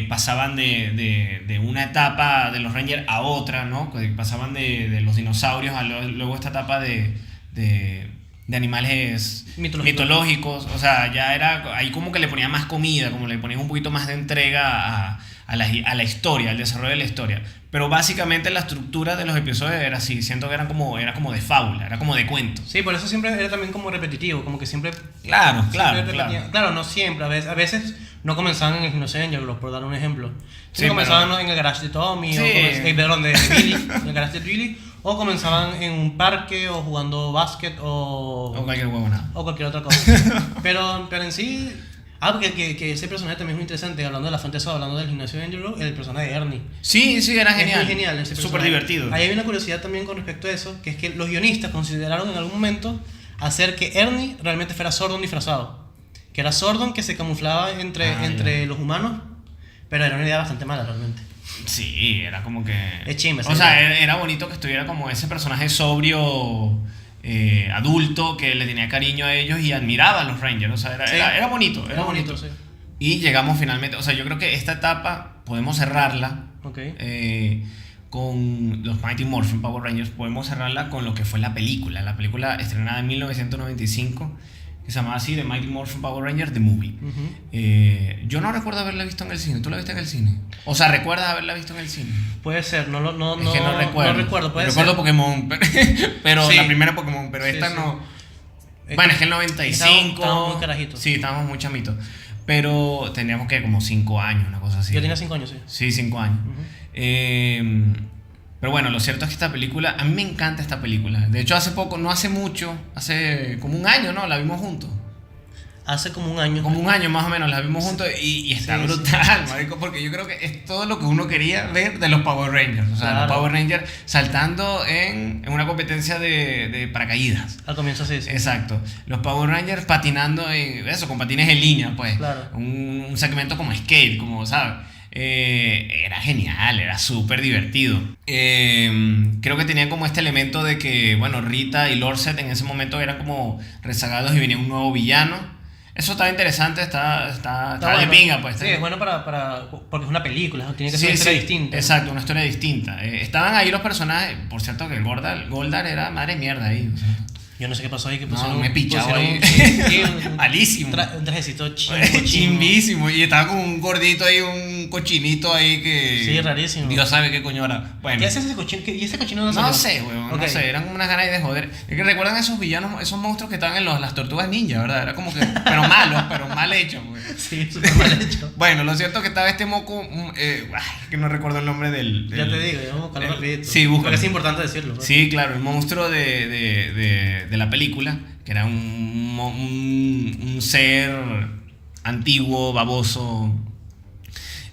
pasaban de una etapa de los Rangers a otra, ¿no? Pasaban de los dinosaurios a luego esta etapa de animales mitológicos. O sea, ya era ahí como que le ponían más comida, como le ponían un poquito más de entrega a la historia, al desarrollo de la historia. Pero básicamente la estructura de los episodios era así, siento que era como de fábula, era como de cuento. Sí, por eso siempre era también como repetitivo, como que siempre... Claro. Claro, no siempre, a veces no comenzaban en el Gimnasio Angel Grove, por dar un ejemplo. Sí, Comenzaban en el garage de Tommy, Sí. perdón, de Billy, en el garage de Billy, o comenzaban en un parque, o jugando básquet, O cualquier huevonada. o cualquier otra cosa. pero en sí... porque que ese personaje también es muy interesante, hablando de la fuente soda, hablando del Gimnasio de Angel Grove, el personaje de Ernie. Sí, era genial. Es muy genial ese personaje. Súper divertido. Ahí hay una curiosidad también con respecto a eso, que es que los guionistas consideraron en algún momento hacer que Ernie realmente fuera Zordon disfrazado. Que era Zordon que se camuflaba entre los humanos, pero era una idea bastante mala realmente. Sí, era como que... Es chimba, o sea, era bonito que estuviera como ese personaje sobrio, adulto, que le tenía cariño a ellos y admiraba a los Rangers. O sea, era bonito. Era bonito, sí. Y llegamos finalmente... O sea, yo creo que esta etapa podemos cerrarla con los Mighty Morphin Power Rangers. Podemos cerrarla con lo que fue la película. La película estrenada en 1995, que se llamaba así, The Mighty Morphin Power Rangers, The Movie. Yo no recuerdo haberla visto en el cine. ¿Tú la viste en el cine? O sea, ¿recuerdas haberla visto en el cine? Puede ser, no Es que no recuerdo. No recuerdo, puede recuerdo ser. Pokémon, pero Sí. la primera Pokémon, pero esta sí. no. Bueno, es que el 95... Estábamos muy carajitos. Sí, estábamos muy chamitos. Pero teníamos que como 5 años, una cosa así. Yo tenía 5 años, sí. Sí, 5 años. Pero bueno, lo cierto es que esta película, a mí me encanta esta película. De hecho, hace poco, no hace mucho, hace como un año, ¿no? La vimos juntos. Hace como un año. Como un año más o menos, la vimos juntos y está Sí, brutal, marico, porque yo creo que es todo lo que uno quería ver de los Power Rangers. O sea, Claro. los Power Rangers saltando en una competencia de paracaídas. Al comienzo sí. Exacto. Los Power Rangers patinando con patines en línea, pues. Claro. Un segmento como skate, como, ¿sabes? Era genial, era súper divertido. Creo que tenía como este elemento de que, bueno, Rita y Lorset en ese momento eran como rezagados y venía un nuevo villano. Eso estaba interesante, está de bueno. pinga, pues. Sí, es bueno porque es una película, tiene que ser una historia distinta. Exacto, una historia distinta. Estaban ahí los personajes, por cierto que el Goldar era madre mierda ahí. O sea. Yo no sé qué pasó ahí, que No, pusieron... me he pichado pusieron- ahí. sí, Malísimo. Un trajecito Chimbísimo. Y estaba con un gordito ahí, un cochinito ahí que... Sí, rarísimo. Dios sabe qué coño era. Bueno. ¿Qué hace ese cochino? ¿Y ese cochino dónde No salió? sé, weón, Ok. no sé, eran como unas ganas de joder. Es que recuerdan esos villanos, esos monstruos que estaban en las tortugas ninja, ¿verdad? Era como que, pero malos, pero mal hechos, güey. Sí, súper mal hecho. Bueno, lo cierto es que estaba este moco, que no recuerdo el nombre del... Ya te digo, vamos a buscarlo rapidito. Sí, búscalo. Porque es importante decirlo. ¿no? Sí, claro, el monstruo de la película, que era un ser antiguo, baboso,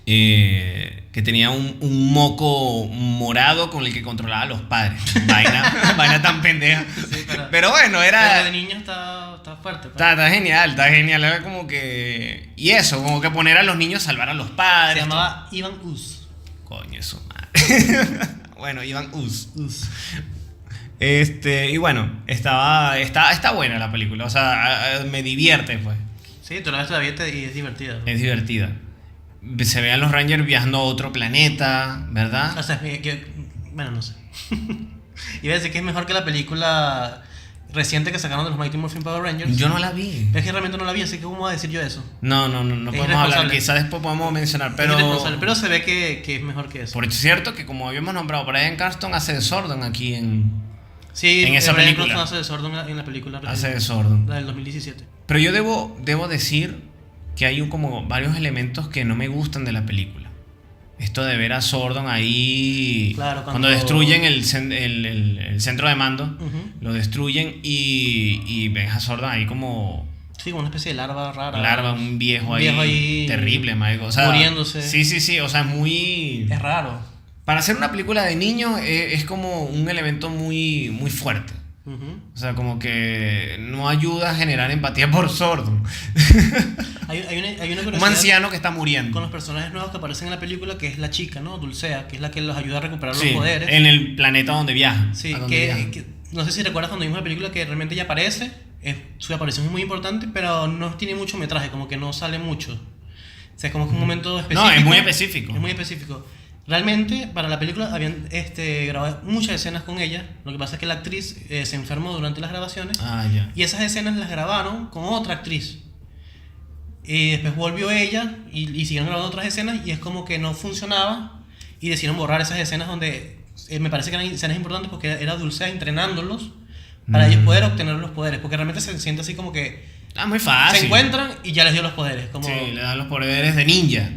que tenía un moco morado con el que controlaba a los padres. Vaina tan pendeja. Sí, pero bueno, Pero era... de niño está está fuerte. Pues. Está genial, está genial. Era como que... Y eso, como que poner a los niños a salvar a los padres. Se llamaba Ivan Us. Coño, eso, madre. Bueno, Ivan Us. Y bueno, está buena la película. O sea, me divierte, pues. Sí, tú la ves todavía y es divertida. ¿No? Es divertida. Se vean los Rangers viajando a otro planeta, ¿verdad? O sea, bueno, no sé. Iba a decir que es mejor que la película reciente que sacaron de los Mighty Morphin Power Rangers. Yo no la vi. Pero es que realmente no la vi, así que ¿cómo voy a decir yo eso? No podemos hablar. Quizás después podemos mencionar, pero se ve que es mejor que eso. Por cierto, que como habíamos nombrado, Bryan Cranston hace de Sordon aquí en esa Bryan película. Cranston hace de Sordon en la película. Hace de Sordon. La del 2017. Pero yo debo decir que hay como varios elementos que no me gustan de la película. Esto de ver a Sordon ahí, claro, cuando destruyen el centro de mando, lo destruyen y ves a Sordon ahí como... Sí, como una especie de larva rara. Un viejo ahí terrible, Mike. O sea, muriéndose. Sí, o sea, es muy... Es raro. Para hacer una película de niños es como un elemento muy, muy fuerte. O sea, como que no ayuda a generar empatía por Sordon. Hay una un anciano que está muriendo. Con los personajes nuevos que aparecen en la película, que es la chica, ¿no? Dulcea, que es la que los ayuda a recuperar los poderes. En el planeta donde viajan. Sí, que no sé si recuerdas cuando vimos la película que realmente ella aparece. Su aparición es muy importante, pero no tiene mucho metraje, como que no sale mucho. O sea, es como que un momento específico. No, es muy específico. Es muy específico. Realmente, para la película habían grabado muchas escenas con ella. Lo que pasa es que la actriz se enfermó durante las grabaciones. Ya. Y esas escenas las grabaron con otra actriz. Y después volvió ella y siguieron grabando otras escenas y es como que no funcionaba. Y decidieron borrar esas escenas donde me parece que eran escenas importantes porque era Dulcea entrenándolos para ellos poder obtener los poderes. Porque realmente se siente así como que muy fácil. se encuentran y ya les dio los poderes. Como sí, le dan los poderes de ninja.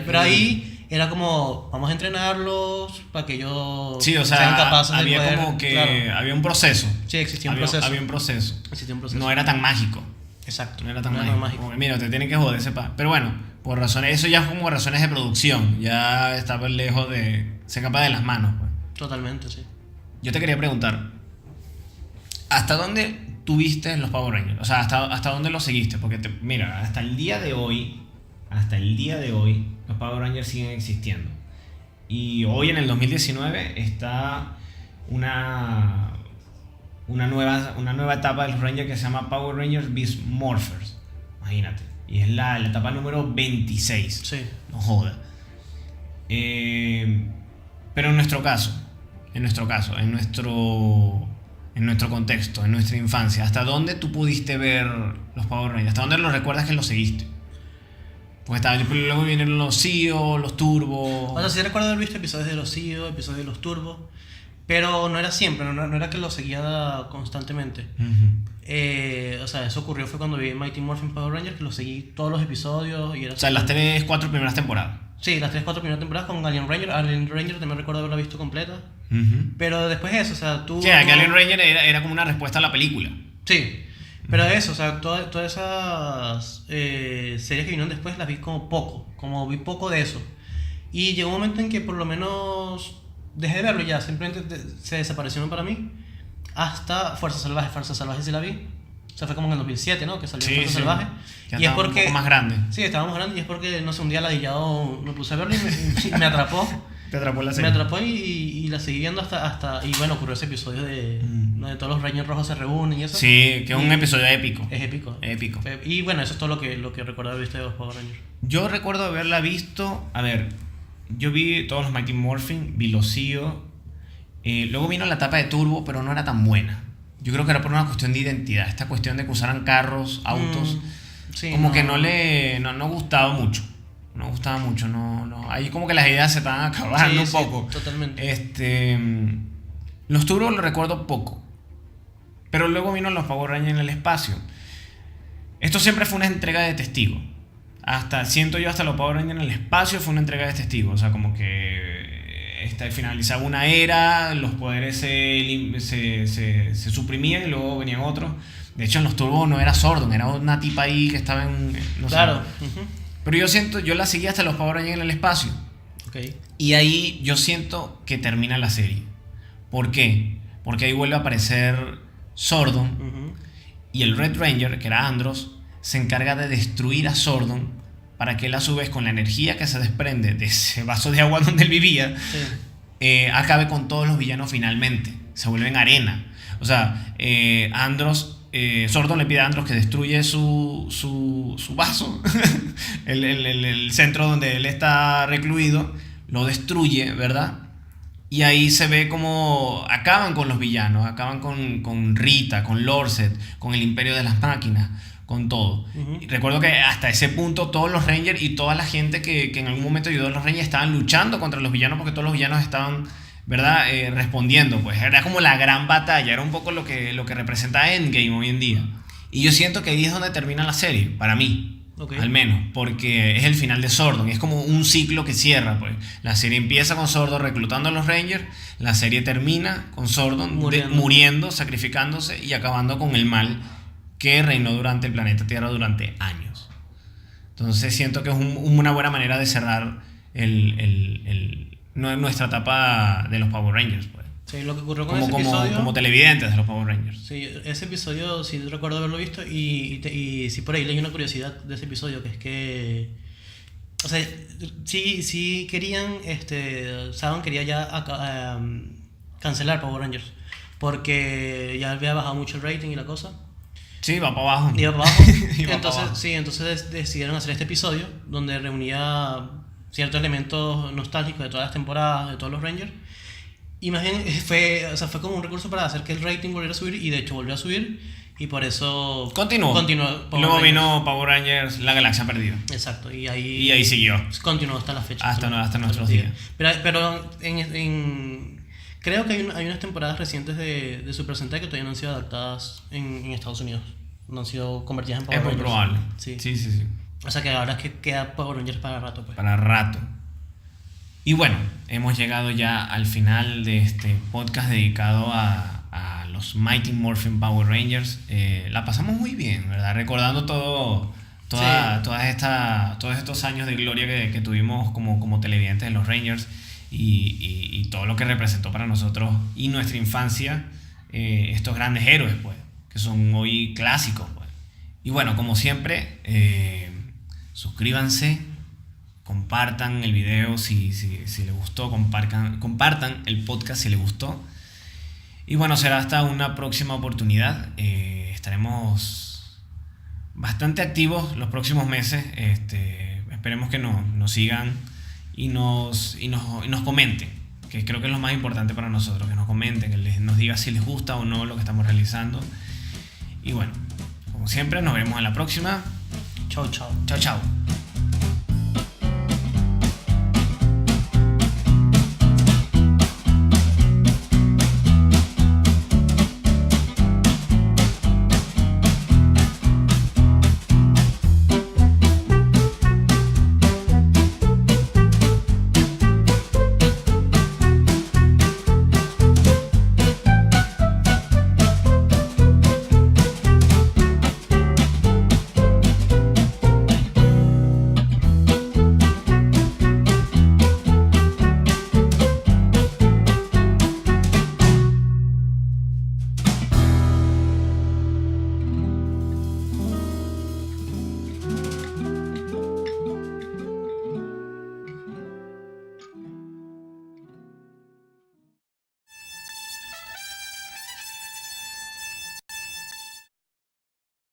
Pero ahí era como, vamos a entrenarlos para que ellos sean capaces había de poder, como que claro. había un proceso. Sí, existía un proceso. Había un proceso. Existía un proceso. No era tan mágico. Exacto. No era tan mágico. Como que, mira, te tienen que joder pero bueno, por razones, eso ya es como razones de producción. Ya estaba lejos se escapa de las manos. Pues. Totalmente, sí. Yo te quería preguntar, ¿hasta dónde tuviste los Power Rangers? O sea, ¿hasta dónde los seguiste? Porque mira, hasta el día de hoy, los Power Rangers siguen existiendo. Y hoy en el 2019 está una nueva etapa de los Rangers que se llama Power Rangers Beast Morphers. Imagínate. Y es la etapa número 26. Sí. No joda. Pero en nuestro caso, en nuestro contexto, en nuestra infancia, ¿hasta dónde tú pudiste ver los Power Rangers? ¿Hasta dónde los recuerdas que los seguiste? Porque luego vienen los Zeo, los Turbo. O sea, sí recuerdo haber visto episodios de los Zeo, episodios de los Turbo, pero no era siempre, no era que los seguía constantemente. O sea, eso ocurrió fue cuando vi Mighty Morphin Power Rangers, que los seguí todos los episodios. Y era las 3-4 primeras temporadas. Sí, las 3-4 primeras temporadas con Alien Ranger. Alien Ranger también recuerdo haberla visto completa. Pero después eso, o sea, tú... Sí, que Alien Ranger era como una respuesta a la película. Sí, pero eso, o sea, todas esas series que vinieron después las vi como vi poco de eso. Y llegó un momento en que por lo menos dejé de verlo ya, simplemente se desaparecieron para mí. Hasta Fuerza Salvaje sí la vi. O sea, fue como en el 2007, ¿no? Que salió Fuerza Salvaje. Ya y es porque... un poco más grande. Sí, estábamos grandes y es porque, no sé, un día ladillado me puse a verlo y me atrapó. Te atrapó la serie. Me atrapó y la seguí viendo hasta... Y bueno, ocurrió ese episodio donde todos los Rangers rojos se reúnen y eso. Sí, que es un episodio épico. Es épico. Épico. Y bueno, eso es todo lo que recuerdo haber visto de los Power Rangers. Yo recuerdo haberla visto... A ver, yo vi todos los Mighty Morphin, vi los Zeo. Luego vino la etapa de Turbo, pero no era tan buena. Yo creo que era por una cuestión de identidad. Esta cuestión de que usaran carros, autos... Sí, como que no gustaba mucho. No gustaba mucho, no. Ahí como que las ideas se estaban acabando un poco. Totalmente. Los Turbo lo recuerdo poco. Pero luego vino los Power Rangers en el espacio. Esto siempre fue una entrega de testigo. Siento yo hasta los Power Rangers en el espacio fue una entrega de testigo. O sea, como que finalizaba una era, los poderes se suprimían y luego venían otros. De hecho, en los Turbo no era Sordon, era una tipa ahí que estaba en... No claro. sé. Pero yo la seguí hasta los Power Rangers en el espacio. Okay. Y ahí yo siento que termina la serie. ¿Por qué? Porque ahí vuelve a aparecer Sordon. Y el Red Ranger, que era Andros, se encarga de destruir a Zordon para que él, a su vez, con la energía que se desprende de ese vaso de agua donde él vivía, acabe con todos los villanos finalmente. Se vuelven arena. O sea, Zordon le pide a Andros que destruye su vaso, el centro donde él está recluido, lo destruye, ¿verdad? Y ahí se ve como acaban con los villanos, acaban con Rita, con Lorset, con el Imperio de las Máquinas, con todo. Y recuerdo que hasta ese punto todos los Rangers y toda la gente que en algún momento ayudó a los Rangers estaban luchando contra los villanos, porque todos los villanos estaban, ¿verdad? Respondiendo. Pues era como la gran batalla, era un poco lo que representa Endgame hoy en día. Y yo siento que ahí es donde termina la serie, para mí. Al menos, porque es el final de Zordon, es como un ciclo que cierra, pues. La serie empieza con Zordon reclutando a los Rangers, la serie termina con Zordon muriendo, sacrificándose y acabando con el mal que reinó durante el planeta Tierra durante años. Entonces siento que es una buena manera de cerrar nuestra etapa de los Power Rangers, pues. Sí, lo que ocurrió con ese episodio... Como televidentes de los Power Rangers. Sí, ese episodio sí recuerdo haberlo visto y sí por ahí leí una curiosidad de ese episodio, que es que... O sea, sí querían... Saban quería ya cancelar Power Rangers, porque ya había bajado mucho el rating y la cosa. Sí, va para abajo. Iba para abajo. Entonces, entonces decidieron hacer este episodio donde reunía ciertos elementos nostálgicos de todas las temporadas, de todos los Rangers. Y más bien fue como un recurso para hacer que el rating volviera a subir, y de hecho volvió a subir, y por eso continuó. Luego vino Power Rangers La Galaxia Perdida. Exacto, y ahí siguió. Continuó hasta la fecha. Hasta nuestros días. Pero creo que hay unas temporadas recientes de Super Sentai que todavía no han sido adaptadas en Estados Unidos. No han sido convertidas en Power Rangers. Es muy probable. Sí. O sea que ahora es que queda Power Rangers para rato, pues. Para rato. Y bueno, hemos llegado ya al final de este podcast dedicado a los Mighty Morphin Power Rangers. La pasamos muy bien, ¿verdad? Recordando todos estos años de gloria que tuvimos como televidentes de los Rangers, y todo lo que representó para nosotros y nuestra infancia estos grandes héroes, pues, que son hoy clásicos, pues. Y bueno, como siempre, suscríbanse, compartan el video si les gustó, compartan el podcast si les gustó. Y bueno, será hasta una próxima oportunidad. Estaremos bastante activos los próximos meses. Esperemos que nos sigan y nos comenten, que creo que es lo más importante para nosotros, que nos comenten, que nos digan si les gusta o no lo que estamos realizando. Y bueno, como siempre, nos vemos en la próxima. Chao. Chao.